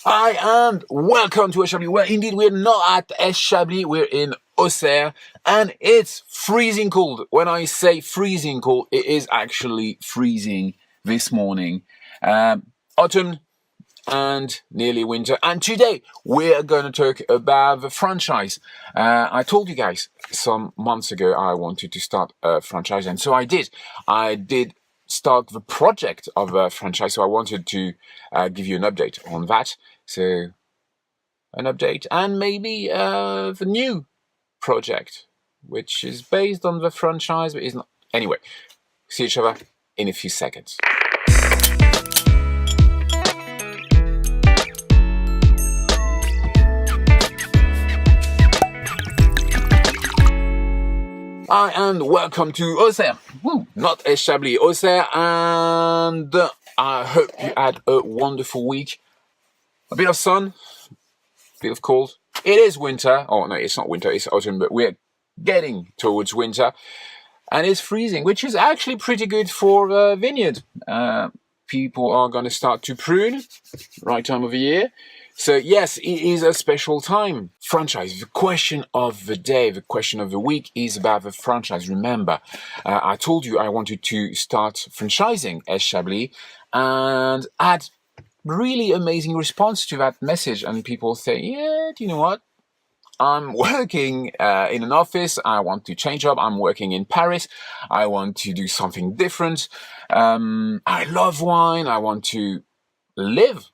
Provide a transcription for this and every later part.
Hi and welcome to S.Chablis. Well, indeed, we're not at S.Chablis, we're in Auxerre, and it's freezing cold. When I say freezing cold, it is actually freezing this morning. Autumn and nearly winter. And today we're going to talk about the franchise. I told you guys some months ago I wanted to start a franchise, and so I did. I did start the project of a franchise, so I wanted to give you an update on that. So an update and maybe the new project, which is based on the franchise, but is not. Anyway, see each other in a few seconds. Hi and welcome to Auxerre. Not S.Chablis, Auxerre, and I hope you had a wonderful week. A bit of sun, a bit of cold. It is winter. Oh no, it's not winter, it's autumn, but we're getting towards winter. And it's freezing, which is actually pretty good for the vineyard. People are going to start to prune, right time of the year. So yes, it is a special time. Franchise, the question of the day, the question of the week is about the franchise. Remember, I told you I wanted to start franchising S.Chablis, and I had really amazing response to that message. And people say, yeah, do you know what? I'm working in an office. I want to change up. I'm working in Paris. I want to do something different. I love wine. I want to live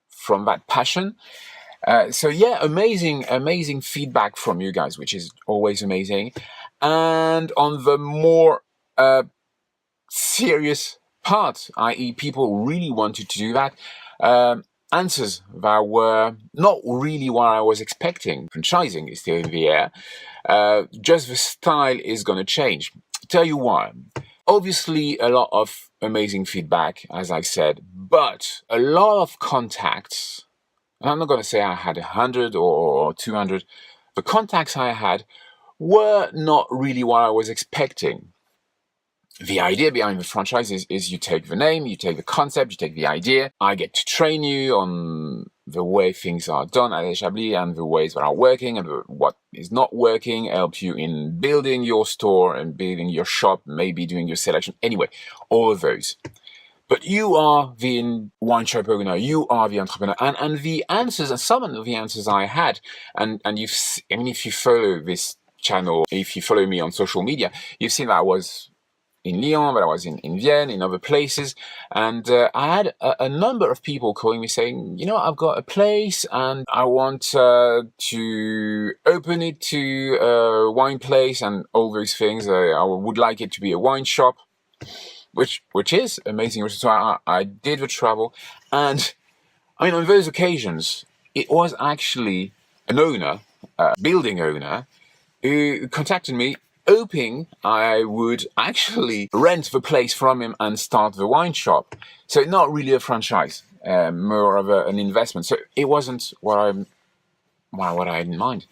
from that passion. So yeah, amazing feedback from you guys, which is always amazing. And on the more serious part, i.e. people really wanted to do that, answers that were not really what I was expecting. Franchising is still in the air. Just the style is going to change. Tell you why. Obviously, a lot of amazing feedback, as I said, but a lot of contacts. I'm not going to say I had 100 or 200. The contacts I had were not really what I was expecting. The idea behind the franchise is you take the name, you take the concept, you take the idea. I get to train you on the way things are done at S.Chablis and the ways that are working and what is not working, help you in building your store and building your shop, maybe doing your selection. Anyway, all of those. But you are the wine shop owner, you are the entrepreneur, and the answers, and some of the answers I had, and if you follow this channel, if you follow me on social media, you've seen that I was in Lyon, but I was in Vienne, in other places, and I had a number of people calling me saying, you know, I've got a place and I want to open it to a wine place and all those things. I would like it to be a wine shop, which is amazing. So I did the travel, and I mean, on those occasions, it was actually an owner, building owner, who contacted me, hoping I would actually rent the place from him and start the wine shop. So not really a franchise, more of an investment. So it wasn't what I had in mind.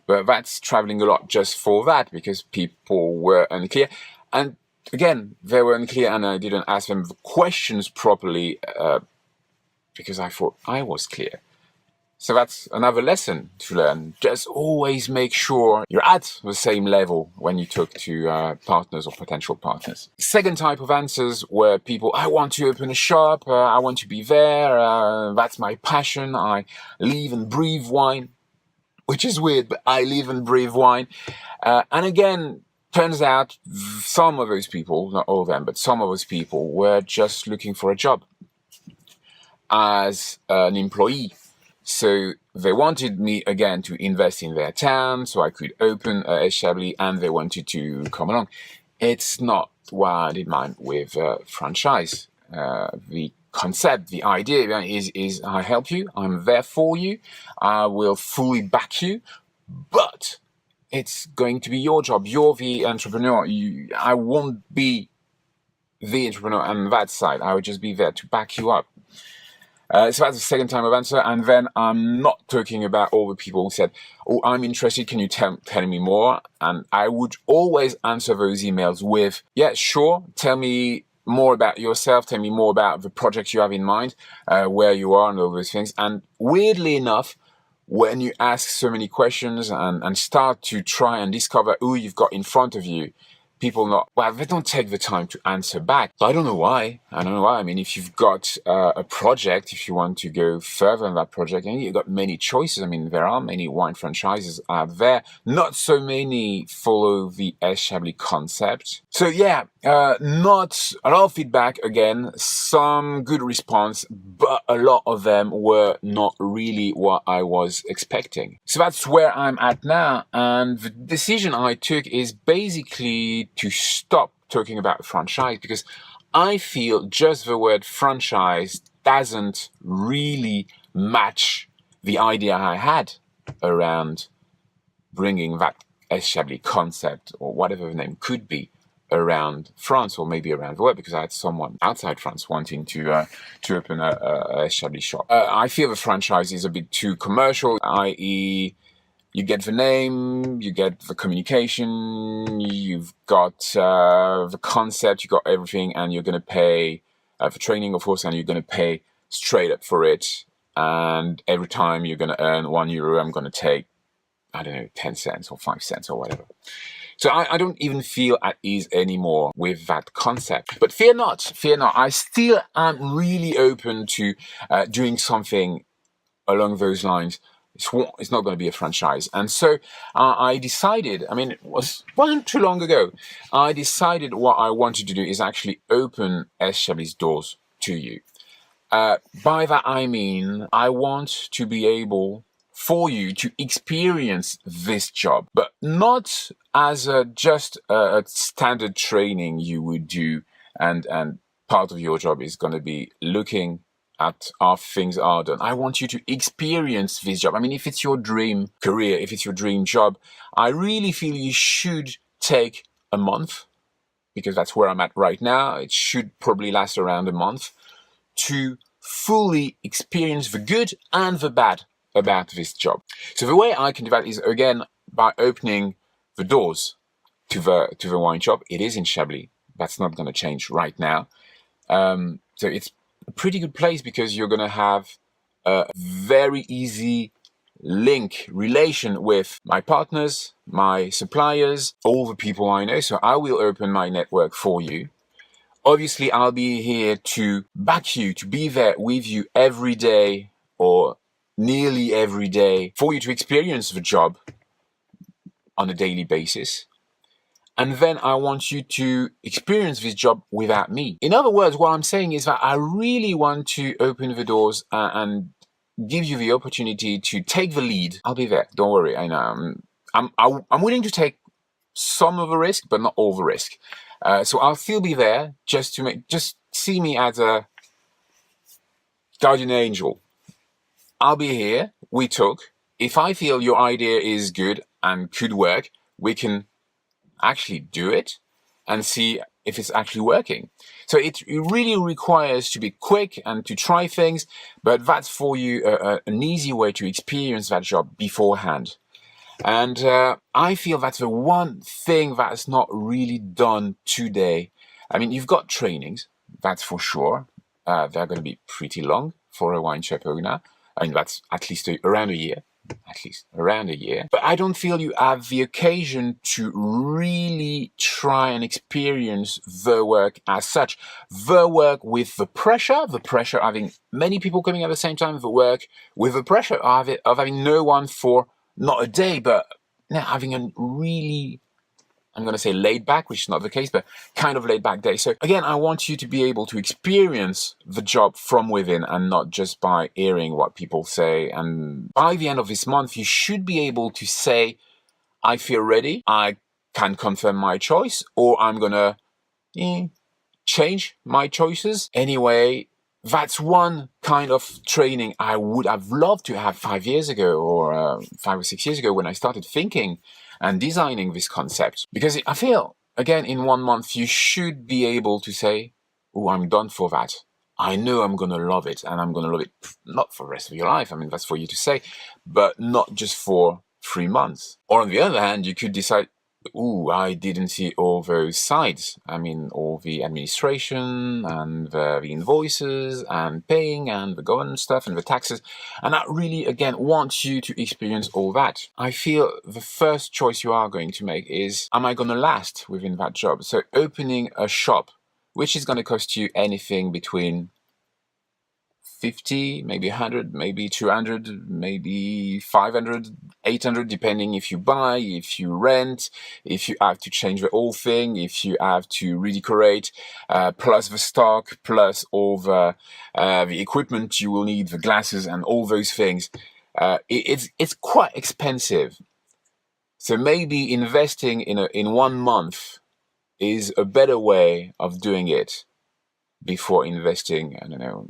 But that's traveling a lot just for that, because people were unclear. And again, they were unclear, and I didn't ask them the questions properly because I thought I was clear. So that's another lesson to learn. Just always make sure you're at the same level when you talk to partners or potential partners. Second type of answers were people, I want to open a shop, I want to be there, that's my passion, I live and breathe wine, which is weird, but I live and breathe wine. And again, turns out some of those people, not all of them, but some of those people were just looking for a job as an employee. So they wanted me again to invest in their town so I could open S.Chablis, and they wanted to come along. It's not what I did mine with franchise. The concept, the idea is I help you, I'm there for you, I will fully back you, but it's going to be your job. You're the entrepreneur. I won't be the entrepreneur on that side. I would just be there to back you up. So that's the second time of answer. And then I'm not talking about all the people who said, oh, I'm interested, can you tell me more? And I would always answer those emails with, yeah, sure, tell me more about yourself. Tell me more about the project you have in mind, where you are and all those things. And weirdly enough, when you ask so many questions and start to try and discover who you've got in front of you, people they don't take the time to answer back. So I don't know why. I mean, if you've got a project, if you want to go further in that project, and you've got many choices. I mean, there are many wine franchises out there. Not so many follow the S.Chablis concept. So yeah, not a lot of feedback again, some good response, but a lot of them were not really what I was expecting. So that's where I'm at now, and the decision I took is basically to stop talking about franchise, because I feel just the word franchise doesn't really match the idea I had around bringing that S.Chablis concept, or whatever the name could be, around France, or maybe around the world, because I had someone outside France wanting to open a S.Chablis shop. I feel the franchise is a bit too commercial, i.e., you get the name, you get the communication, you've got the concept, you got everything, and you're going to pay for training, of course, and you're going to pay straight up for it. And every time you're going to earn €1, I'm going to take, I don't know, 10 cents or 5 cents or whatever. So I don't even feel at ease anymore with that concept. But fear not. I still am really open to doing something along those lines. It's not going to be a franchise. And so I decided, I mean, it wasn't too long ago, I decided what I wanted to do is actually open S.Chablis doors to you. By that I mean, I want to be able for you to experience this job, but not as just a standard training you would do, and part of your job is going to be looking at how things are done. I want you to experience this job. I mean, if it's your dream career, if it's your dream job, I really feel you should take a month, because that's where I'm at right now. It should probably last around a month to fully experience the good and the bad about this job. So the way I can do that is, again, by opening the doors to the wine shop. It is in Chablis. That's not going to change right now. So it's a pretty good place, because you're going to have a very easy relation with my partners, my suppliers, all the people I know. So I will open my network for you. Obviously, I'll be here to back you, to be there with you every day, or nearly every day, for you to experience the job on a daily basis. And then I want you to experience this job without me. In other words, what I'm saying is that I really want to open the doors and give you the opportunity to take the lead. I'll be there. Don't worry. I know. I'm willing to take some of the risk, but not all the risk. So I'll still be there, just see me as a guardian angel. I'll be here. We talk. If I feel your idea is good and could work, we can actually do it and see if it's actually working. So it really requires to be quick and to try things, but that's for you an easy way to experience that job beforehand. And I feel that's the one thing that's not really done today. I mean, you've got trainings, that's for sure. They're going to be pretty long for a wine shop owner. I mean, that's at least around a year. But I don't feel you have the occasion to really try and experience the work as such. The work with the pressure of having many people coming at the same time, the work with the pressure of having no one for not a day, but having a really, I'm going to say laid back, which is not the case, but kind of laid back day. So again, I want you to be able to experience the job from within and not just by hearing what people say. And by the end of this month, you should be able to say, I feel ready, I can confirm my choice, or I'm going to change my choices. Anyway, that's one kind of training I would have loved to have 5 years ago, or 5 or 6 years ago, when I started thinking and designing this concept. Because I feel, again, in 1 month, you should be able to say, oh, I'm done for that. I know I'm going to love it, and I'm going to love it not for the rest of your life. I mean, that's for you to say, but not just for 3 months. Or on the other hand, you could decide, Ooh, I didn't see all those sides. I mean, all the administration and the invoices and paying and the government stuff and the taxes. And I really, again, want you to experience all that. I feel the first choice you are going to make is, am I going to last within that job? So opening a shop, which is going to cost you anything between 50, maybe 100, maybe 200, maybe 500, 800, depending if you buy, if you rent, if you have to change the whole thing, if you have to redecorate, plus the stock, plus all the equipment you will need, the glasses and all those things. It's quite expensive. So maybe investing in 1 month is a better way of doing it before investing, I don't know,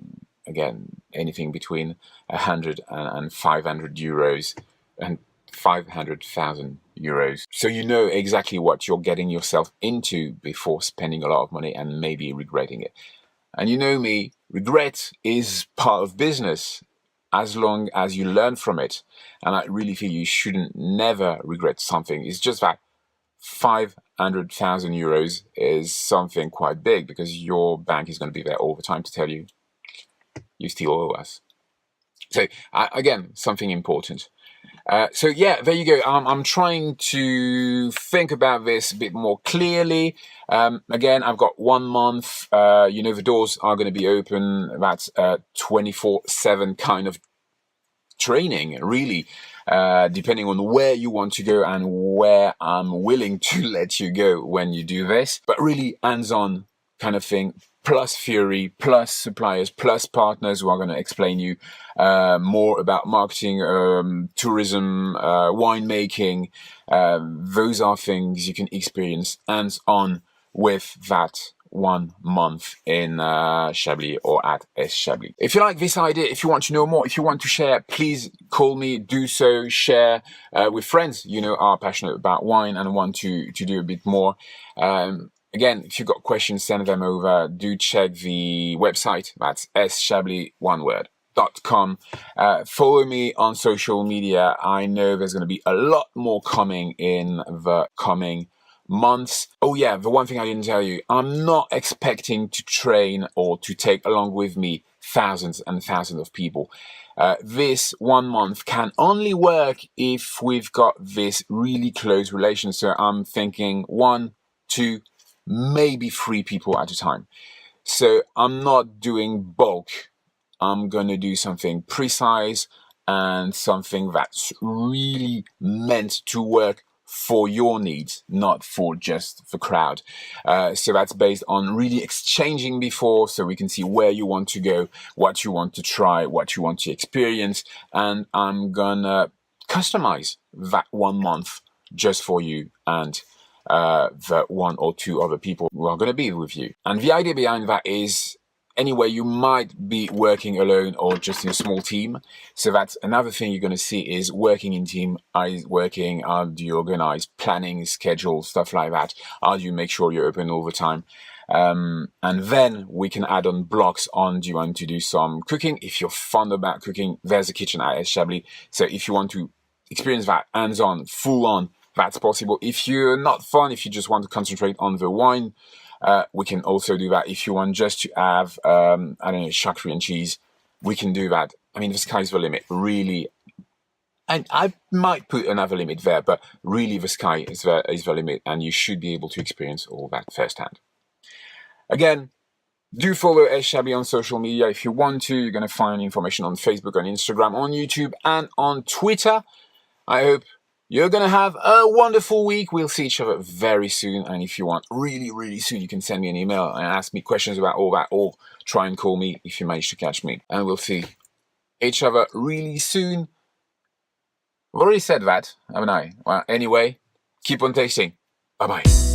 again, anything between 100 and 500 euros and 500,000 euros. So you know exactly what you're getting yourself into before spending a lot of money and maybe regretting it. And you know me, regret is part of business as long as you learn from it. And I really feel you shouldn't never regret something. It's just that 500,000 euros is something quite big because your bank is going to be there all the time to tell you you still owe us. So again, something important. So yeah, there you go. I'm trying to think about this a bit more clearly. Again, I've got 1 month. The doors are going to be open. That's 24/7 kind of training, really, depending on where you want to go and where I'm willing to let you go when you do this. But really hands-on kind of thing, plus theory, plus suppliers, plus partners who are going to explain you more about marketing, tourism, winemaking. Those are things you can experience hands-on with that 1 month in Chablis or at S.Chablis. If you like this idea, if you want to know more, if you want to share, please call me, do so, share with friends, are passionate about wine and want to do a bit more. Again, if you've got questions, send them over. Do check the website. That's S.Chablis, one word. .com. Follow me on social media. I know there's going to be a lot more coming in the coming months. Oh yeah, the one thing I didn't tell you, I'm not expecting to train or to take along with me thousands and thousands of people. This 1 month can only work if we've got this really close relation. So I'm thinking 1, 2, maybe 3 people at a time. So I'm not doing bulk. I'm going to do something precise and something that's really meant to work for your needs, not for just the crowd. So that's based on really exchanging before, so we can see where you want to go, what you want to try, what you want to experience. And I'm gonna customize that 1 month just for you and the 1 or 2 other people who are going to be with you. And the idea behind that is, anyway, you might be working alone or just in a small team. So that's another thing you're going to see is working in team. How do you organize, planning, schedule, stuff like that? How do you make sure you're open all the time? And then we can add on blocks on, do you want to do some cooking? If you're fond about cooking, there's a kitchen at S.Chablis. So if you want to experience that hands-on, full-on, that's possible. If you're not fun, if you just want to concentrate on the wine, we can also do that. If you want just to have, charcuterie and cheese, we can do that. I mean, the sky's the limit, really. And I might put another limit there, but really the sky is the limit, and you should be able to experience all that firsthand. Again, do follow S.Chablis on social media if you want to. You're going to find information on Facebook, on Instagram, on YouTube, and on Twitter. I hope you're going to have a wonderful week. We'll see each other very soon. And if you want really, really soon, you can send me an email and ask me questions about all that, or try and call me if you manage to catch me. And we'll see each other really soon. I've already said that, haven't I? Well, anyway, keep on tasting. Bye-bye.